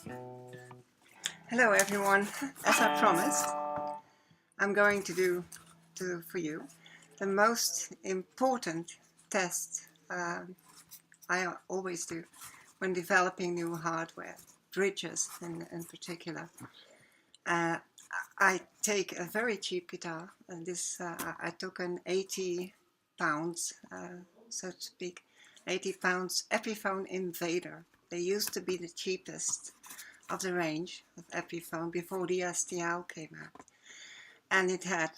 Hello everyone. As I promised, I'm going to do for you the most important test I always do when developing new hardware, bridges in particular. I take a very cheap guitar, and this I took an 80 pounds, so to speak, 80 pounds Epiphone Invader. They used to be the cheapest of the range of Epiphone before the STL came out, and it had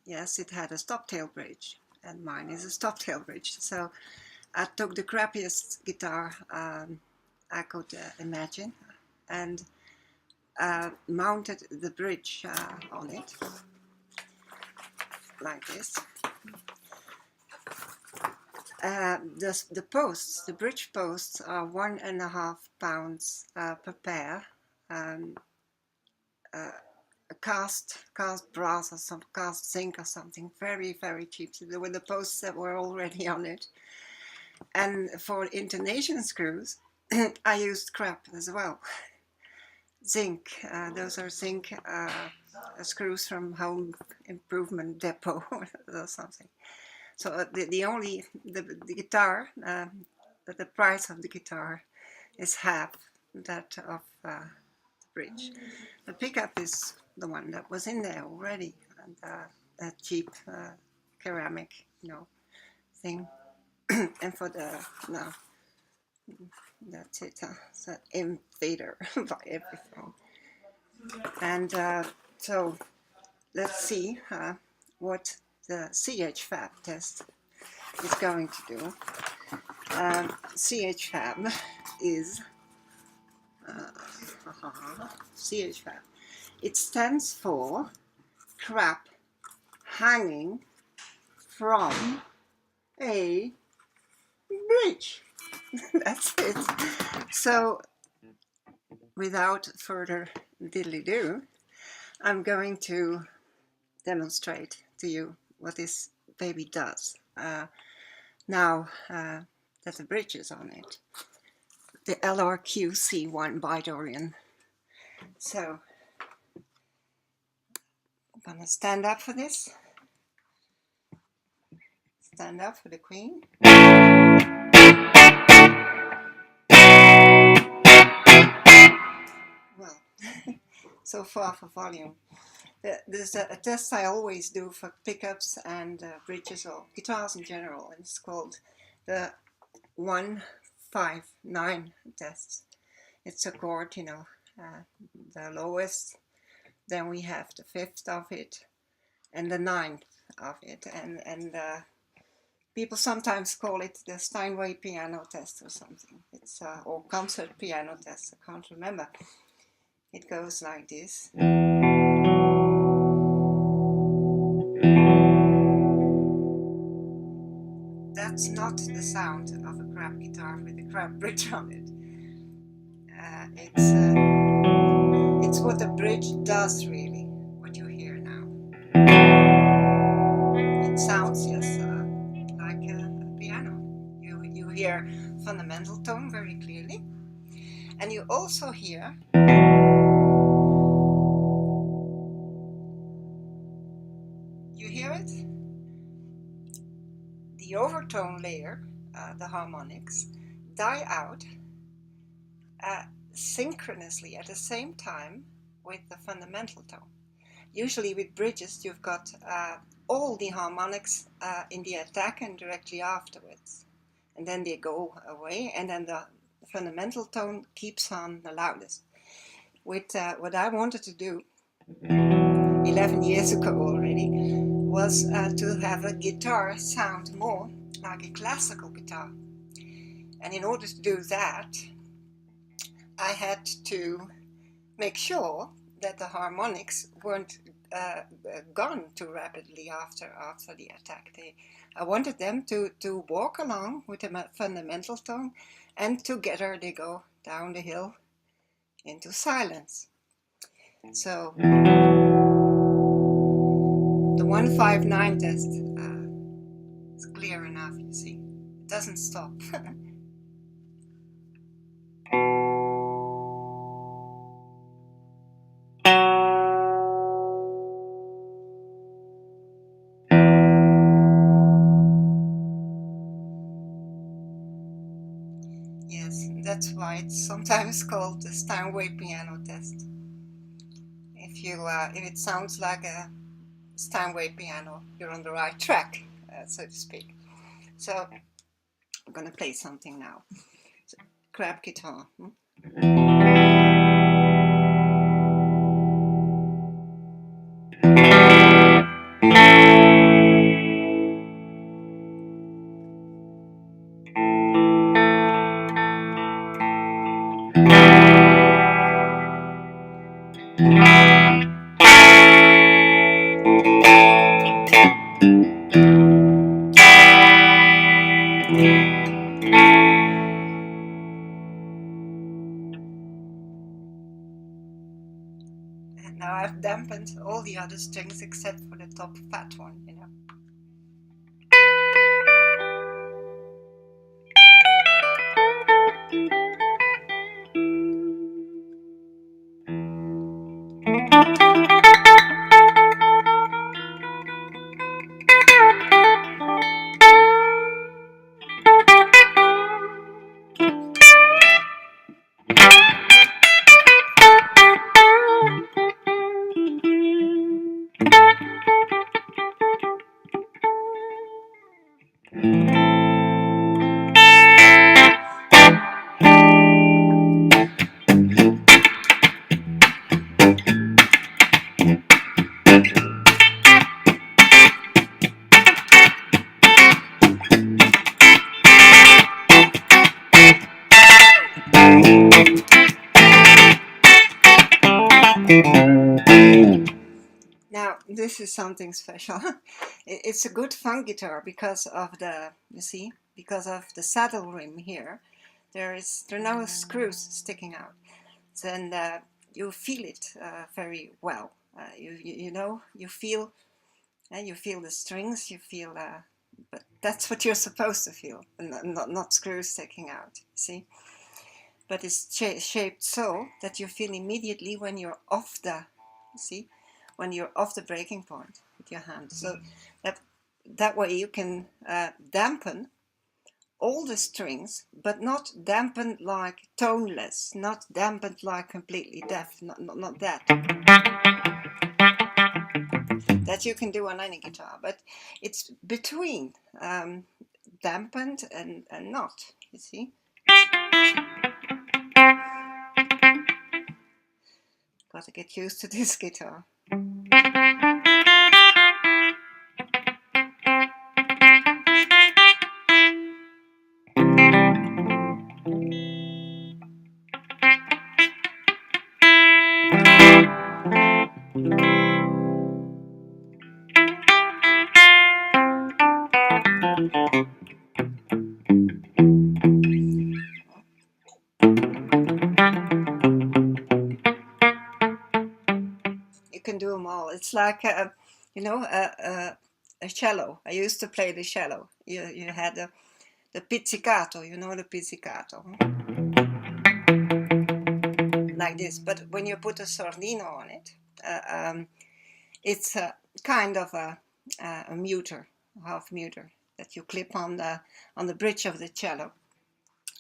yes, it had a stop-tail bridge, and mine is a stop-tail bridge. So I took the crappiest guitar I could imagine, and mounted the bridge on it like this. The posts, the bridge posts, are 1.5 pounds per pair. Cast brass or some cast zinc or something, very cheap. So there were the posts that were already on it. And for intonation screws, I used crap as well. Zinc, those are zinc screws from Home Improvement Depot or something. So the guitar, the price of the guitar is half that of the bridge. The pickup is the one that was in there already, and that cheap ceramic, thing. And for the that's it. It's an Invader by Epiphone. And so let's see what the CH-Fab test is going to do. CH-Fab is CH-Fab. It stands for crap hanging from a bridge. That's it. So without further diddly-do, I'm going to demonstrate to you what this baby does now that the bridge is on it. The LRQC-1 by Dorian. So I'm gonna stand up for this. Stand up for the Queen. Well, so far for volume. There's a test I always do for pickups and bridges or guitars in general, and it's called the 159 test. It's a chord, the lowest, then we have the 5th of it, and the 9th of it, and people sometimes call it the Steinway piano test or something. It's or concert piano test. I can't remember. It goes like this. That's not the sound of a crap guitar with a crap bridge on it. It's what the bridge does, really, what you hear now. It sounds just like a piano. You hear fundamental tone very clearly, and you also hear it? The overtone layer, the harmonics, die out synchronously at the same time with the fundamental tone. Usually with bridges you've got all the harmonics in the attack and directly afterwards, and then they go away, and then the fundamental tone keeps on the loudest. With what I wanted to do 11 years ago already was to have a guitar sound more like a classical guitar, and in order to do that I had to make sure that the harmonics weren't gone too rapidly after the attack. I wanted them to walk along with the fundamental tone, and together they go down the hill into silence. So the 159 test is clear enough, you see. It doesn't stop. sometimes called the Steinway piano test. If it sounds like a Steinway piano, you're on the right track, so to speak. So I'm gonna play something now. So, crab guitar. And now I've dampened all the other strings except for the top fat one, you know. Now this is something special. It's a good funk guitar because of the, you see, because of the saddle rim here. There are no screws sticking out. Then you feel it very well. You know, you feel the strings. You feel, but that's what you're supposed to feel, not screws sticking out. See, but it's shaped so that you feel immediately when you're off the, see, when you're off the breaking point with your hand. So that way you can dampen all the strings, but not dampened like toneless, not dampened like completely deaf, not that. That you can do on any guitar, but it's between dampened and not, you see. Gotta get used to this guitar. You can do them all. It's like you know, a cello. I used to play the cello. You had the pizzicato. You know the pizzicato, like this. But when you put a sordino on it, it's a kind of a muter, half muter that you clip on the bridge of the cello,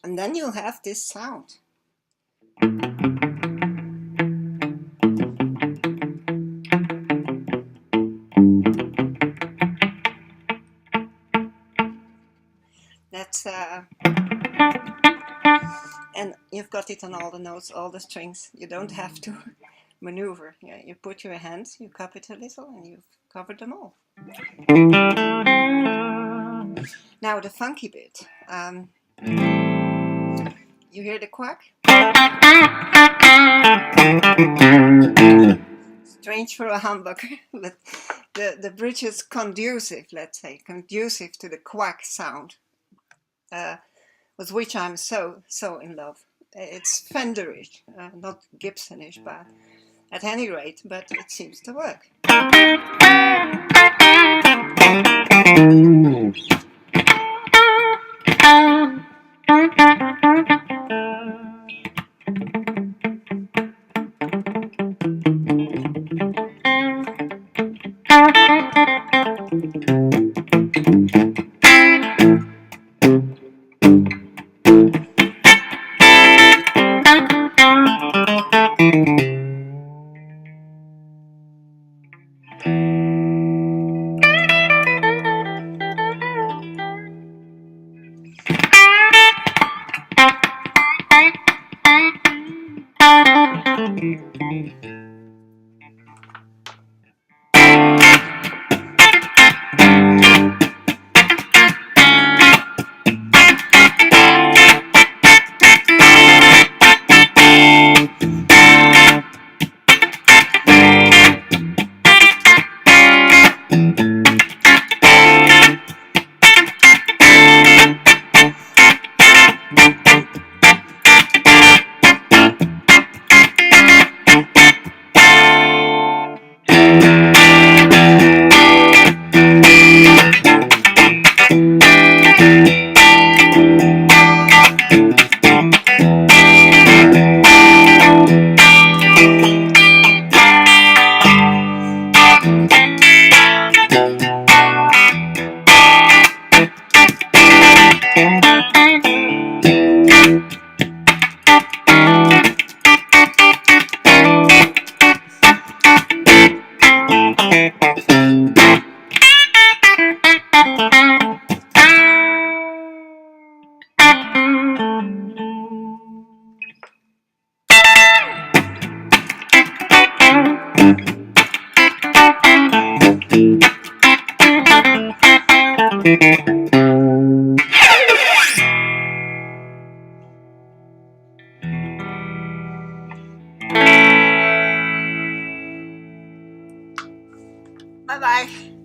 and then you have this sound. That's and you've got it on all the notes, all the strings. You don't have to maneuver. You put your hands, you cup it a little, and you've covered them all. Now the funky bit. You hear the quack? Strange for a humbucker, but the bridge is conducive, let's say, conducive to the quack sound, with which I'm so in love. It's Fenderish, not Gibsonish, but at any rate, but it seems to work. Bye-bye.